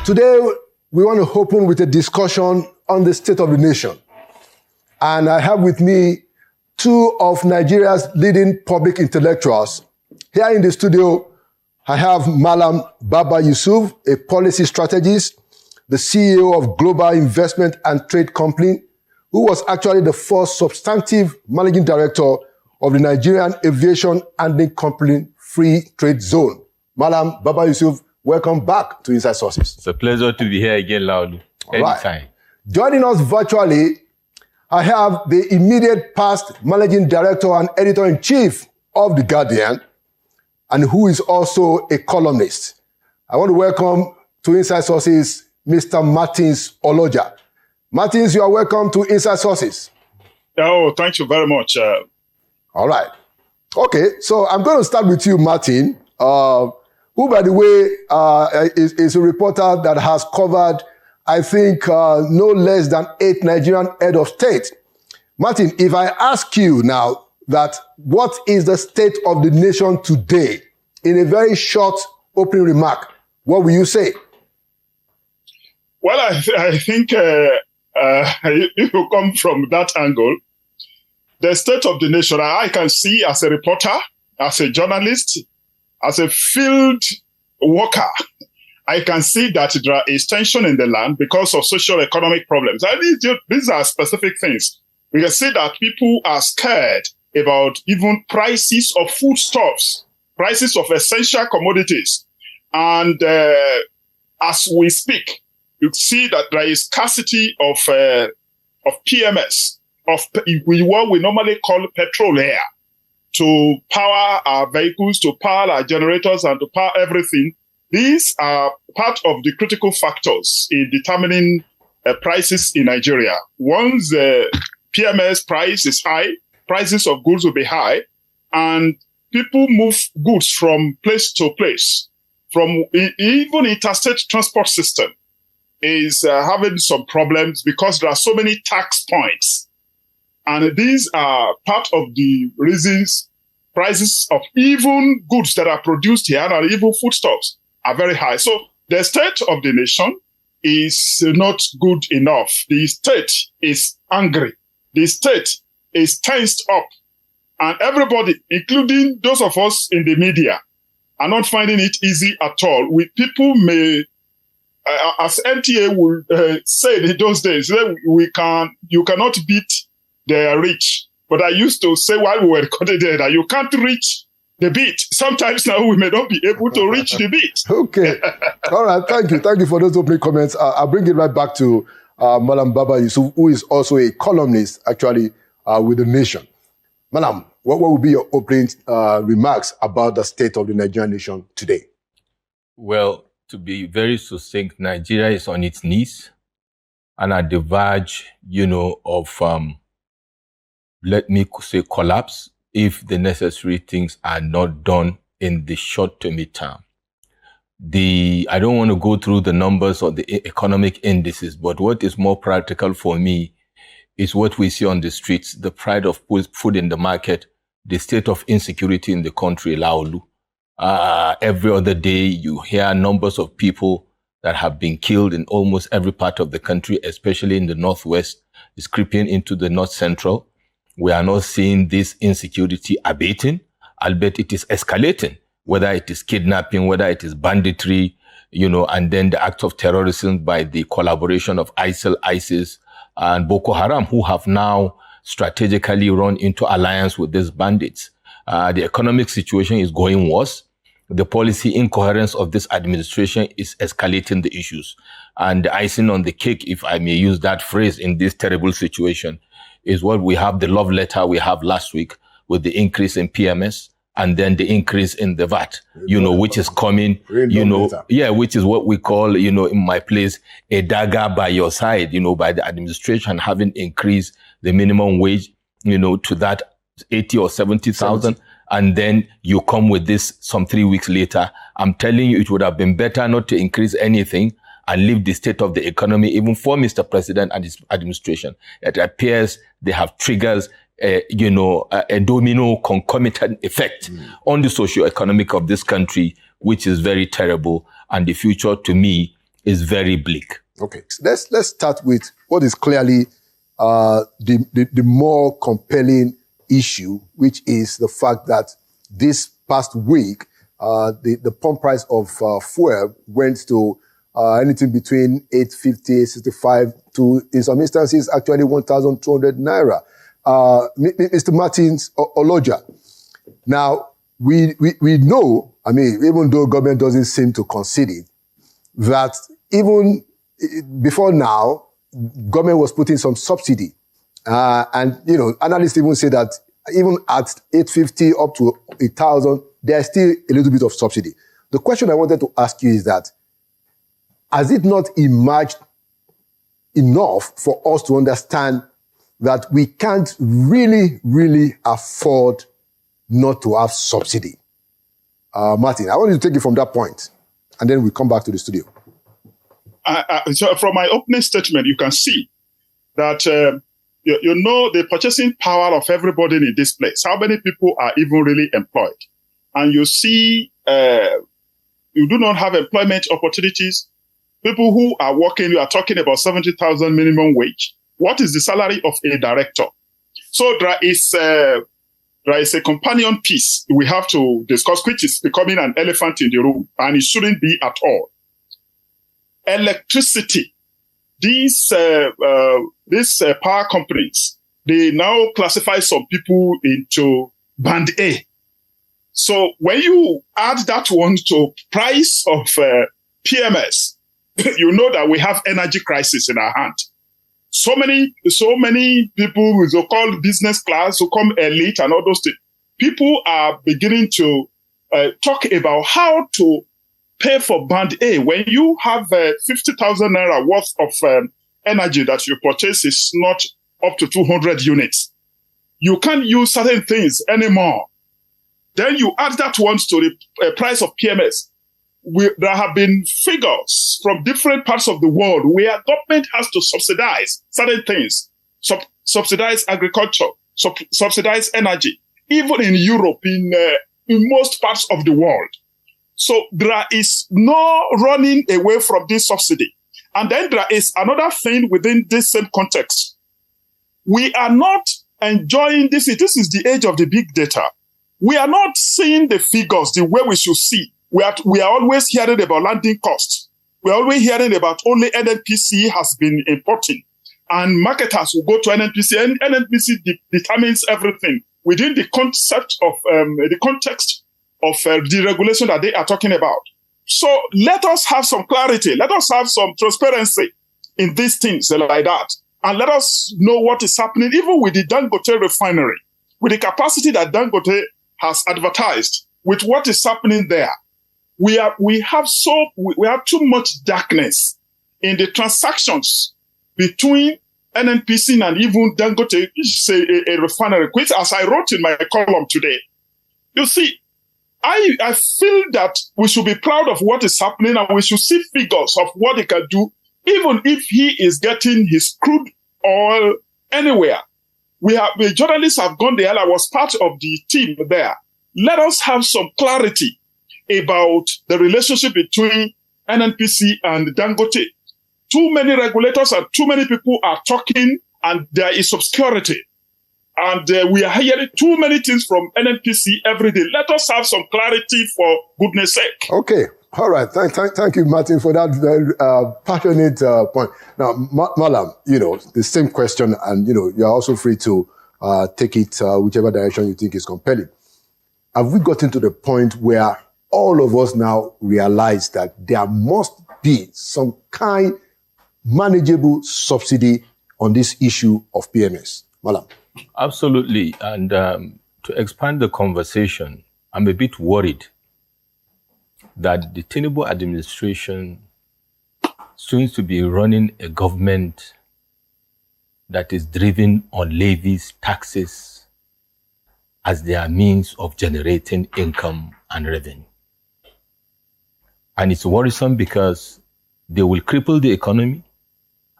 Today, we want to open with a discussion on the state of the nation. And I have with me two of Nigeria's leading public intellectuals. Here in the studio, I have Malam Baba Yusuf, a policy strategist, the CEO of Global Investment and Trade Company, who was actually the first substantive managing director of the Nigerian Aviation Handling Company Free Trade Zone. Malam Baba Yusuf, welcome back to Inside Sources. It's a pleasure to be here again, Laulu. Anytime. Right. Joining us virtually, I have the immediate past managing director and editor-in-chief of The Guardian, and who is also a columnist. I want to welcome to Inside Sources, Mr. Martins Oloja. Martins, you are welcome to Inside Sources. Oh, thank you very much. All right. Okay, so I'm going to start with you, Martin, who, by the way, is a reporter that has covered, I think, no less than 8 Nigerian head of state. Martin, if I ask you now that what is the state of the nation today, in a very short opening remark, what will you say? Well, I think if you come from that angle, the state of the nation, I can see as a reporter, as a journalist, as a field worker, I can see that there is tension in the land because of socio-economic problems. And these are specific things. We can see that people are scared about even prices of foodstuffs, prices of essential commodities. And as we speak, you see that there is scarcity of PMS, of what we normally call petrol air, to power our vehicles, to power our generators, and to power everything. These are part of the critical factors in determining prices in Nigeria. Once the PMS price is high, prices of goods will be high, and people move goods from place to place. From even interstate transport system is having some problems because there are so many tax points. And these are part of the reasons prices of even goods that are produced here and even foodstuffs are very high. So the state of the nation is not good enough. The state is angry. The state is tensed up. And everybody, including those of us in the media, are not finding it easy at all. People may, as NTA would say in those days, you cannot beat the rich. But I used to say while we were recording there that you can't reach the beat. Sometimes now we may not be able to reach the beat. Okay. All right. Thank you. Thank you for those opening comments. I'll bring it right back to Malam Baba Yusuf, who is also a columnist, actually, with The Nation. Malam, what will be your opening remarks about the state of the Nigerian nation today? Well, to be very succinct, Nigeria is on its knees and at the verge, of, let me say, collapse if the necessary things are not done in the short to mid-term. I don't want to go through the numbers or the economic indices, but what is more practical for me is what we see on the streets, the price of food in the market, the state of insecurity in the country, Laulu. Every other day, you hear numbers of people that have been killed in almost every part of the country, especially in the northwest. It's creeping into the north central. We are not seeing this insecurity abating, albeit it is escalating, whether it is kidnapping, whether it is banditry, and then the act of terrorism by the collaboration of ISIL, ISIS, and Boko Haram, who have now strategically run into alliance with these bandits. The economic situation is going worse. The policy incoherence of this administration is escalating the issues. And the icing on the cake, if I may use that phrase, in this terrible situation, is what we have, the love letter we have last week with the increase in PMS and then the increase in the VAT, which is coming, which is what we call, in my place, a dagger by your side, by the administration having increased the minimum wage, to that 80 or 70,000. And then you come with this some 3 weeks later. I'm telling you, it would have been better not to increase anything and leave the state of the economy, even for Mr. President and his administration. It appears they have triggers, a domino concomitant effect on the socio-economic of this country, which is very terrible. And the future, to me, is very bleak. Okay, let's start with what is clearly the more compelling issue, which is the fact that this past week, the pump price of fuel went to anything between 850, 65 to, in some instances, actually 1,200 naira. Mr. Martins Oloja. Now, we know, I mean, even though government doesn't seem to concede it, that even before now, government was putting some subsidy. And, analysts even say that even at 850 up to 1,000, there's still a little bit of subsidy. The question I wanted to ask you is that, has it not emerged enough for us to understand that we can't really, really afford not to have subsidy? Martin, I want you to take it from that point, and then we come back to the studio. So from my opening statement, you can see that, the purchasing power of everybody in this place, how many people are even really employed. And you see, you do not have employment opportunities. People who are working, you are talking about 70,000 minimum wage. What is the salary of a director? So there is a companion piece we have to discuss, which is becoming an elephant in the room, and it shouldn't be at all. Electricity. These power companies, they now classify some people into band A. So when you add that one to price of PMS, you know that we have energy crisis in our hand. So many people who so-called business class, so-called elite and all those things, people are beginning to talk about how to pay for band A. When you have 50,000 naira worth of energy that you purchase is not up to 200 units. You can't use certain things anymore. Then you add that one to the price of PMS. There have been figures from different parts of the world where government has to subsidize certain things, subsidize agriculture, subsidize energy, even in Europe, in most parts of the world. So there is no running away from this subsidy. And then there is another thing within this same context. We are not enjoying this. This is the age of the big data. We are not seeing the figures the way we should see. We are always hearing about landing costs. We are always hearing about only NNPC has been importing. And marketers will go to NNPC, and NNPC determines everything within the concept of the context of the regulation that they are talking about. So let us have some clarity. Let us have some transparency in these things like that. And let us know what is happening, even with the Dangote refinery, with the capacity that Dangote has advertised, with what is happening there. We have too much darkness in the transactions between NNPC and even Dangote, which is a refinery, which, as I wrote in my column today, you see, I feel that we should be proud of what is happening, and we should see figures of what he can do, even if he is getting his crude oil anywhere. The journalists have gone there. I was part of the team there. Let us have some clarity about the relationship between NNPC and Dangote. Too many regulators and too many people are talking, and there is obscurity. And we are hearing too many things from NNPC every day. Let us have some clarity for goodness sake. Okay. All right. Thank you, Martin, for that very passionate point. Now, Malam, the same question, and, you're also free to take it whichever direction you think is compelling. Have we gotten to the point where all of us now realize that there must be some kind manageable subsidy on this issue of PMS? Malam. Absolutely. And to expand the conversation, I'm a bit worried that the Tinubu administration seems to be running a government that is driven on levies, taxes, as their means of generating income and revenue. And it's worrisome because they will cripple the economy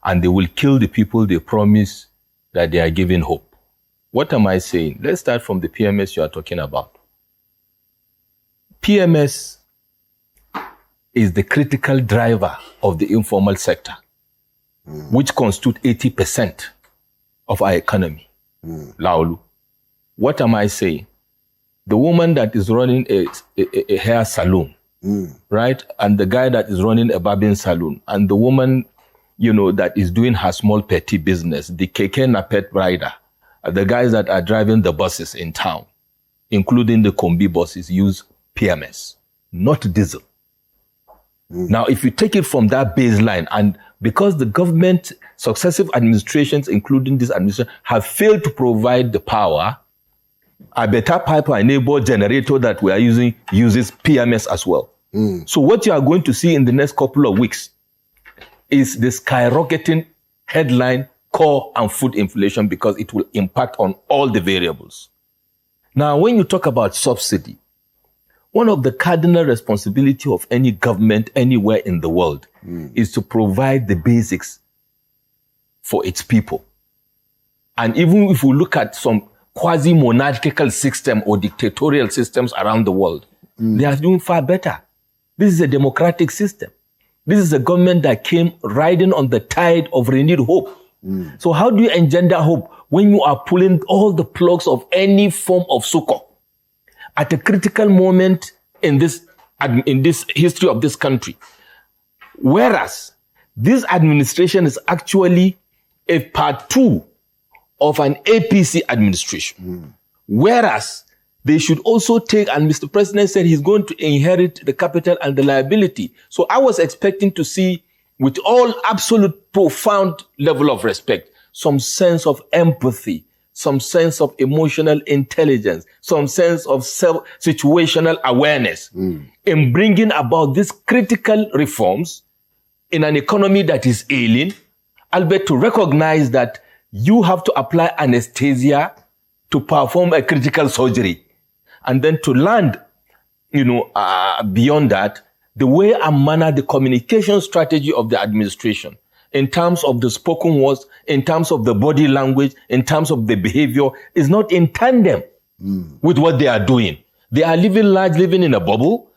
and they will kill the people they promise that they are giving hope. What am I saying? Let's start from the PMS you are talking about. PMS is the critical driver of the informal sector, which constitute 80% of our economy. Laulu. What am I saying? The woman that is running a hair salon, right? And the guy that is running a barbing salon, and the woman, that is doing her small petty business, the keke napep rider, the guys that are driving the buses in town, including the combi buses, use PMS, not diesel. Now, if you take it from that baseline, and because the government, successive administrations, including this administration, have failed to provide the power, a better pipeline generator that we are using uses PMS as well. So what you are going to see in the next couple of weeks is the skyrocketing headline core and food inflation, because it will impact on all the variables. Now, when you talk about subsidy, one of the cardinal responsibility of any government anywhere in the world is to provide the basics for its people. And even if we look at some quasi-monarchical system or dictatorial systems around the world, they are doing far better. This is a democratic system. This is a government that came riding on the tide of renewed hope. So how do you engender hope when you are pulling all the plugs of any form of succor at a critical moment in this history of this country? Whereas this administration is actually a part 2 of an APC administration. Whereas they should also take, and Mr. President said he's going to inherit the capital and the liability. So I was expecting to see, with all absolute profound level of respect, some sense of empathy, some sense of emotional intelligence, some sense of situational awareness in bringing about these critical reforms in an economy that is ailing, albeit to recognize that you have to apply anesthesia to perform a critical surgery. And then to land, beyond that, the way and manner, the communication strategy of the administration, in terms of the spoken words, in terms of the body language, in terms of the behavior, is not in tandem with what they are doing. They are living in a bubble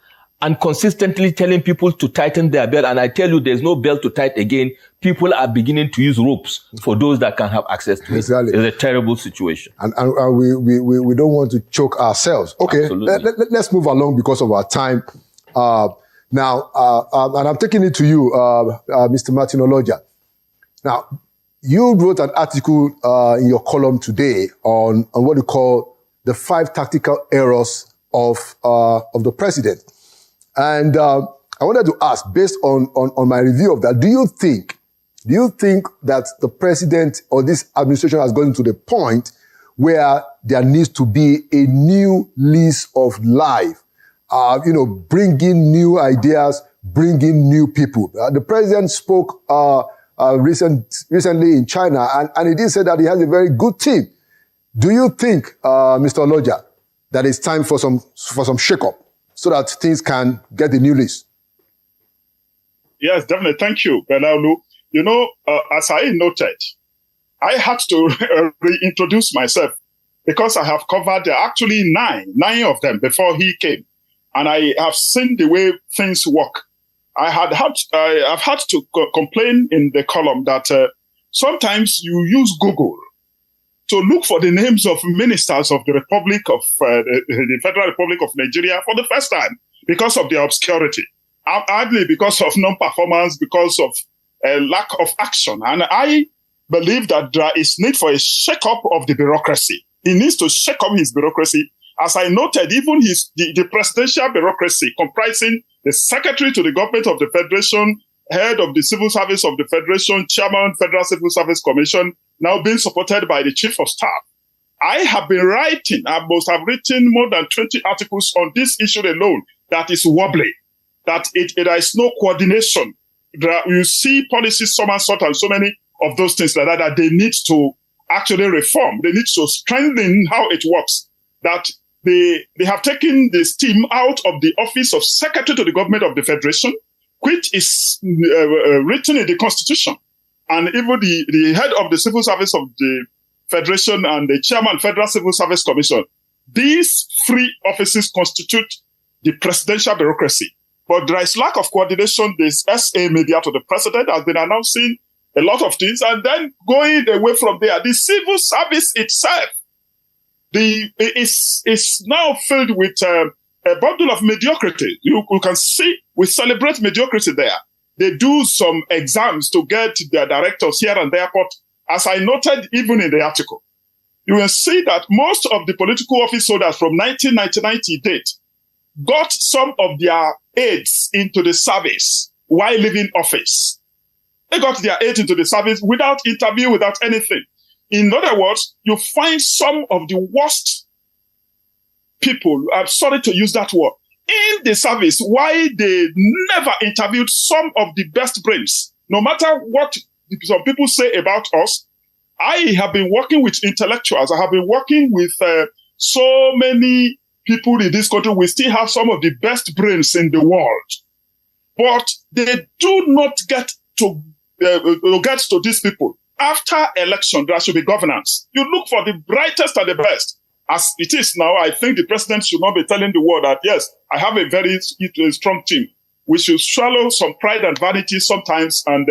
and consistently telling people to tighten their belt. And I tell you, there's no belt to tighten again. People are beginning to use ropes for those that can have access to it. It's a terrible situation. And we don't want to choke ourselves. Okay, let's move along because of our time. Now, and I'm taking it to you, Mr. Martin Oloja. Now, you wrote an article in your column today on what you call the 5 tactical errors of the president. And I wanted to ask, based on my review of that, do you think that the president or this administration has gotten to the point where there needs to be a new lease of life? Bringing new ideas, bringing new people. The president spoke recently in China, and he did say that he has a very good team. Do you think, Mr. Oloja, that it's time for some shake-up so that things can get the new lease? Yes, definitely. Thank you, Belaulu. As I noted, I had to reintroduce myself because I have covered actually nine of them before he came. And I have seen the way things work. I've had to complain in the column that sometimes you use Google to look for the names of ministers of the Republic of the Federal Republic of Nigeria for the first time because of their obscurity, hardly because of non-performance, because of lack of action. And I believe that there is need for a shake-up of the bureaucracy. He needs to shake up his bureaucracy. As I noted, even the presidential bureaucracy comprising the secretary to the government of the Federation, head of the civil service of the Federation, chairman, Federal Civil Service Commission, now being supported by the chief of staff. I have been writing, I must have written more than 20 articles on this issue alone that is wobbly, that there is no coordination. You see policies, so and so many of those things like that they need to actually reform. They need to strengthen how it works. That they have taken this team out of the office of Secretary to the Government of the Federation, which is written in the Constitution. And even the head of the Civil Service of the Federation and the chairman Federal Civil Service Commission, these 3 offices constitute the presidential bureaucracy. But there is lack of coordination. This SA media to the president has been announcing a lot of things, and then going away from there, the civil service itself is now filled with a bundle of mediocrity. You can see, we celebrate mediocrity there. They do some exams to get their directors here and there, but as I noted even in the article, you will see that most of the political office holders from 1999 to date got some of their aides into the service while leaving office. They got their aides into the service without interview, without anything. In other words, you find some of the worst people, I'm sorry to use that word, in the service, why they never interviewed some of the best brains. No matter what some people say about us, I have been working with intellectuals. I have been working with so many people in this country. We still have some of the best brains in the world. But they do not get to these people. After election, there should be governance. You look for the brightest and the best. As it is now, I think the president should not be telling the world that, yes, I have a very strong team. We should swallow some pride and vanity sometimes and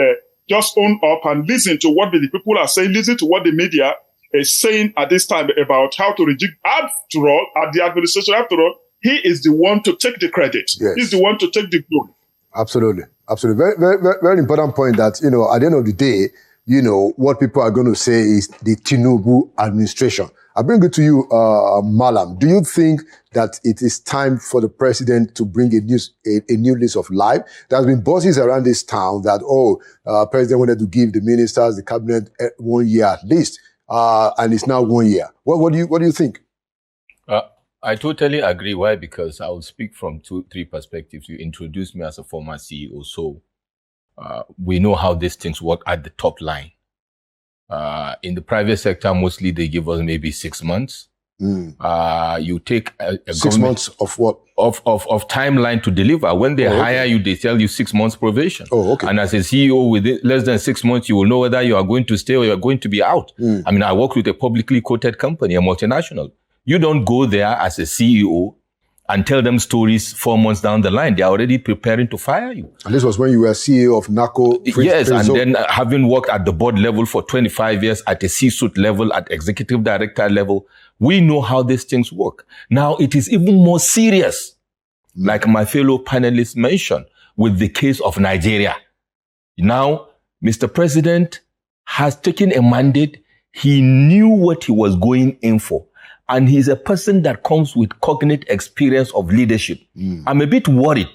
just own up and listen to what the people are saying, listen to what the media is saying at this time about how to reject. After all, at the administration, after all, he is the one to take the credit. Yes. He's the one to take the glory. Absolutely. Absolutely. Very, very, very, very important point that, at the end of the day, what people are going to say is the Tinubu administration. I bring it to you, Malam. Do you think that it is time for the president to bring a new lease of life? There has been buzz around this town that, president wanted to give the ministers, the cabinet 1 year at least, and it's now 1 year. What do you think? I totally agree. Why? Because I will speak from 2-3 perspectives. You introduced me as a former CEO, so we know how these things work at the top line. In the private sector, mostly they give us maybe 6 months. You take a 6 months of what? Of timeline to deliver. When they hire you, they tell you 6 months probation. Oh, okay. And as a CEO, within less than 6 months, you will know whether you are going to stay or you are going to be out. I mean, I work with a publicly quoted company, a multinational. You don't go there as a CEO and tell them stories 4 months down the line. They are already preparing to fire you. And this was when you were CEO of NACO. Yes, and then having worked at the board level for 25 years, at a C-suite level, at executive director level, we know how these things work. Now, it is even more serious, like my fellow panelists mentioned, with the case of Nigeria. Now, Mr. President has taken a mandate. He knew what he was going in for. And he's a person that comes with cognate experience of leadership. I'm a bit worried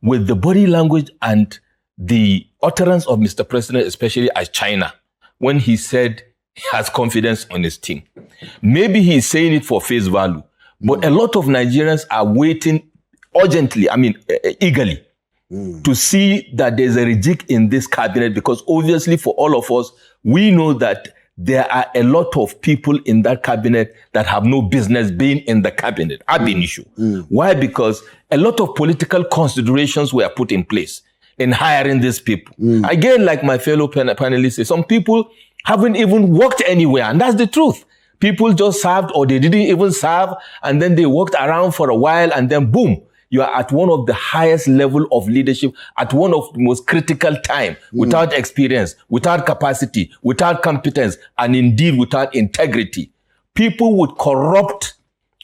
with the body language and the utterance of Mr. President, especially as China, when he said he has confidence on his team. Maybe he's saying it for face value, but a lot of Nigerians are waiting urgently, eagerly, to see that there's a rejig in this cabinet, because obviously for all of us, we know that there are a lot of people in that cabinet that have no business being in the cabinet. Ab initio. Why? Because a lot of political considerations were put in place in hiring these people. Again, like my fellow panelists say, some people haven't even worked anywhere, and that's the truth. People just served, or they didn't even serve, and then they worked around for a while, and then boom, you are at one of the highest level of leadership at one of the most critical time, without experience, without capacity, without competence, and indeed without integrity. People with corrupt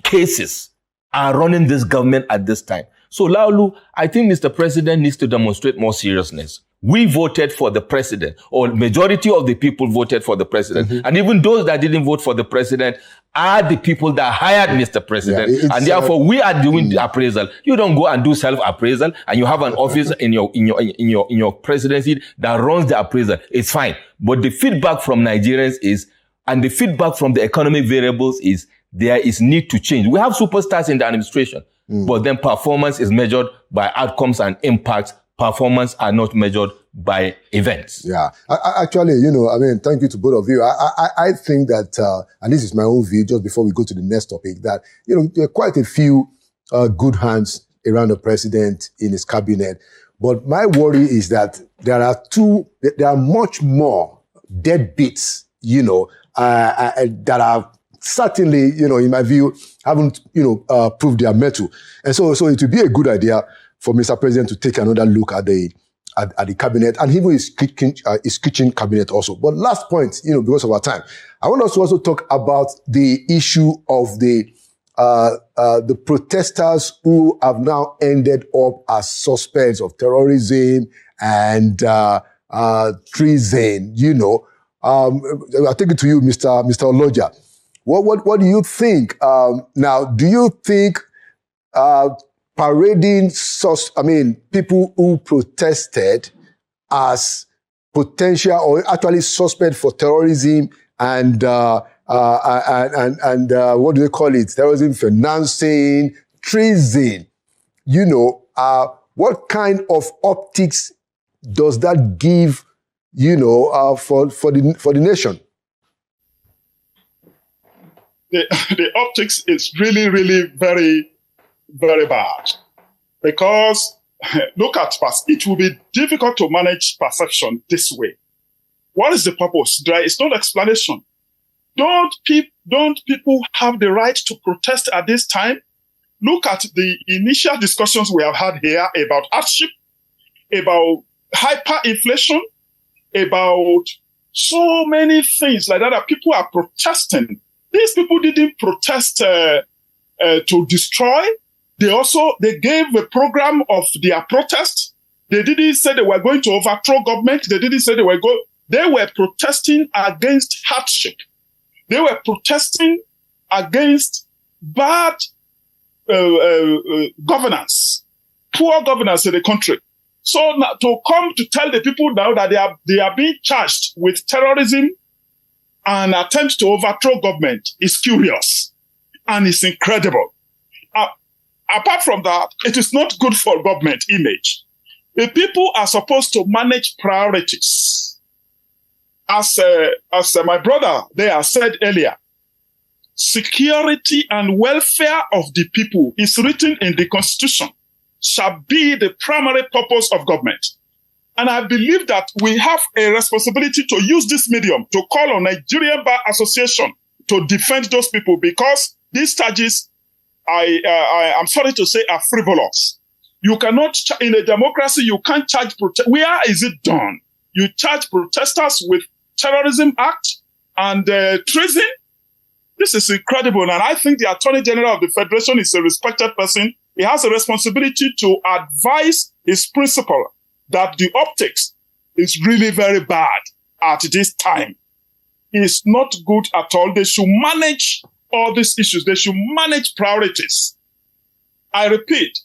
cases are running this government at this time. So Laulu, I think Mr. President needs to demonstrate more seriousness. We voted for the president, or majority of the people voted for the president. And even those that didn't vote for the president are the people that hired Mr. President. And therefore we are doing the appraisal. You don't go and do self-appraisal and you have an office in your presidency that runs the appraisal. It's fine. But the feedback from Nigerians is, and the feedback from the economic variables is, there is need to change. We have superstars in the administration, but then performance is measured by outcomes and impacts. Performance are not measured by events. Yeah. Actually, thank you to both of you. I think that, and this is my own view, just before we go to the next topic, that, there are quite a few good hands around the president in his cabinet. But my worry is that there are much more deadbeats, that are certainly, in my view, haven't, proved their mettle. And so it would be a good idea for Mr. President to take another look at the cabinet and even his kitchen cabinet also. But last point, because of our time, I want us to also talk about the issue of the protesters who have now ended up as suspects of terrorism and treason. I'll take it to you, Mr. Oloja. What do you think? Now, do you think parading people who protested as potential or actually suspect for terrorism and what do they call it? Terrorism financing, treason. What kind of optics does that give? For the nation. The optics is really, really very, very bad. Because look at past, it will be difficult to manage perception this way. What is the purpose? There is no explanation. Don't people have the right to protest at this time? Look at the initial discussions we have had here about hardship, about hyperinflation, about so many things like that people are protesting. These people didn't protest to destroy. They gave a program of their protest. They didn't say they were going to overthrow government. They didn't say they were protesting against hardship. They were protesting against bad governance, poor governance in the country. So now, to come to tell the people now that they are being charged with terrorism and attempt to overthrow government is curious and it's incredible. Apart from that, it is not good for government image. The people are supposed to manage priorities. As my brother there said earlier, security and welfare of the people is written in the Constitution, shall be the primary purpose of government. And I believe that we have a responsibility to use this medium to call on Nigerian Bar Association to defend those people, because these charges, I'm sorry to say, are frivolous. You cannot, in a democracy, you can't charge, where is it done? You charge protesters with terrorism act and treason? This is incredible. And I think the Attorney General of the Federation is a respected person. He has a responsibility to advise his principal that the optics is really very bad at this time. It's not good at all. They should manage all these issues. They should manage priorities. I repeat,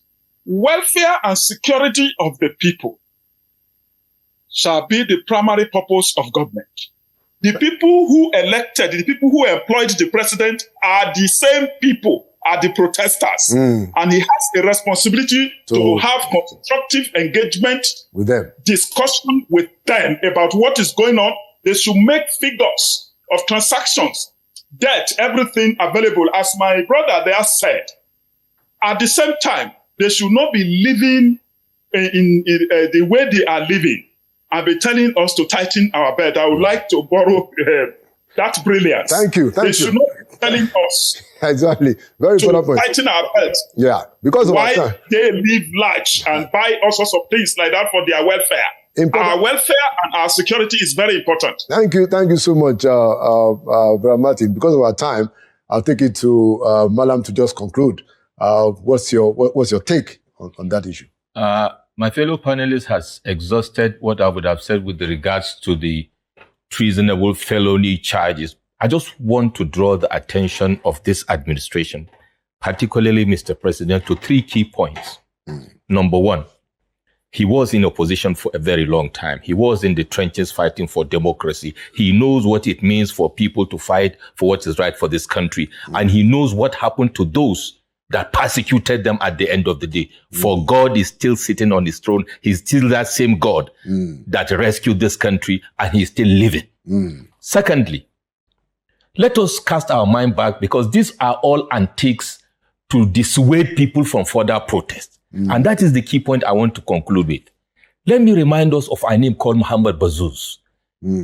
welfare and security of the people shall be the primary purpose of government. The people who elected, the people who employed the president are the same people, are the protesters. And he has a responsibility to have constructive engagement with them, discussion with them about what is going on. They should make figures of transactions, debt, everything available, as my brother there said. At the same time, they should not be living in the way they are living and be telling us to tighten our belt. I would like to borrow that brilliance. Thank you. They should not be telling us exactly. Very to important point. tighten our belts. Yeah, because of why they live large and buy all sorts of things like that for their welfare. Our welfare and our security is very important. Thank you so much, Brother Martin. Because of our time, I'll take it to Malam to just conclude. What's your take on that issue? My fellow panelist has exhausted what I would have said with regards to the treasonable felony charges. I just want to draw the attention of this administration, particularly Mr. President, to three key points. Number one, he was in opposition for a very long time. He was in the trenches fighting for democracy. He knows what it means for people to fight for what is right for this country. And he knows what happened to those that persecuted them at the end of the day. For God is still sitting on his throne. He's still that same God that rescued this country, and he's still living. Secondly, let us cast our mind back, because these are all antics to dissuade people from further protest. And that is the key point I want to conclude with. Let me remind us of a name called Mohamed Bazouz,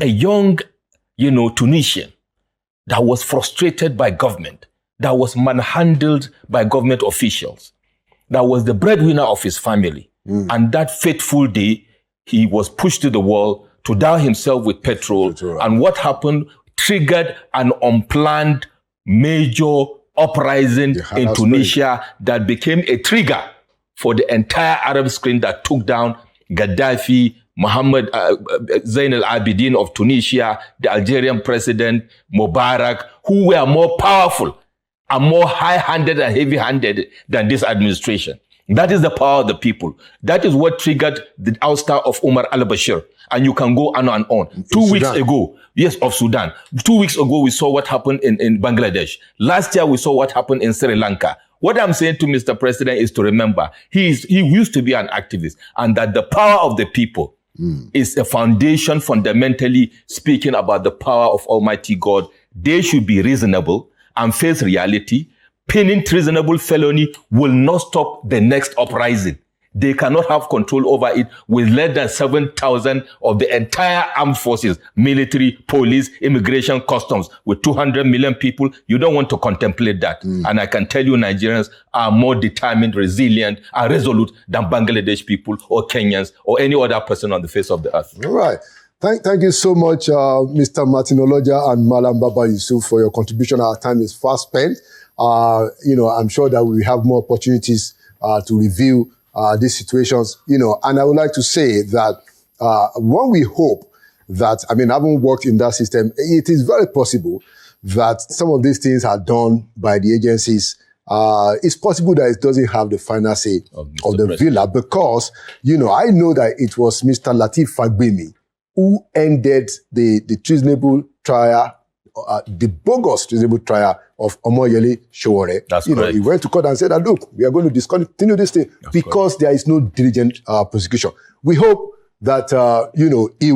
a young, Tunisian that was frustrated by government, that was manhandled by government officials, that was the breadwinner of his family. And that fateful day, he was pushed to the wall to down himself with petrol. And what happened triggered an unplanned major uprising in Tunisia that became a trigger for the entire Arab Spring that took down Gaddafi, Mohammed Zain al-Abidin of Tunisia, the Algerian president, Mubarak, who were more powerful and more high-handed and heavy-handed than this administration. That is the power of the people. That is what triggered the ouster of Omar al-Bashir. And you can go on and on. 2 weeks ago, yes, of Sudan. 2 weeks ago, we saw what happened in Bangladesh. Last year, we saw what happened in Sri Lanka. What I'm saying to Mr. President is to remember, he used to be an activist, and that the power of the people is a foundation, fundamentally speaking about the power of Almighty God. They should be reasonable and face reality. Pinning treasonable felony will not stop the next uprising. They cannot have control over it with less than 7,000 of the entire armed forces, military, police, immigration, customs, with 200 million people. You don't want to contemplate that. And I can tell you Nigerians are more determined, resilient, and resolute than Bangladesh people or Kenyans or any other person on the face of the earth. All right. Thank you so much, Mr. Martin Oloja and Malam Baba Yusuf, for your contribution. Our time is fast spent. I'm sure that we have more opportunities to review these situations, and I would like to say that when we hope that, having worked in that system, it is very possible that some of these things are done by the agencies. It's possible that it doesn't have the final say of the villa because, I know that it was Mr. Lateef Fagbemi who ended the treasonable trial, the bogus treasonable trial of Omoyele Sowore. That's correct. He went to court and said that, look, we are going to discontinue this thing because there is no diligent prosecution. We hope that, he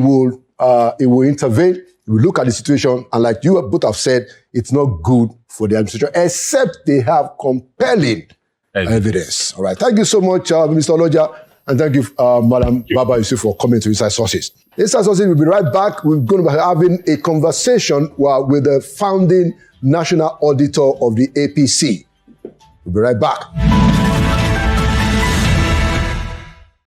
will intervene. He will look at the situation. And like you both have said, it's not good for the administration, except they have compelling evidence. All right. Thank you so much, Mr. Oloja. And thank you, Madam Baba Yusuf, for coming to Inside Sources. Inside Sources, we'll be right back. We're going to be having a conversation with the founding National Auditor of the APC. We'll be right back.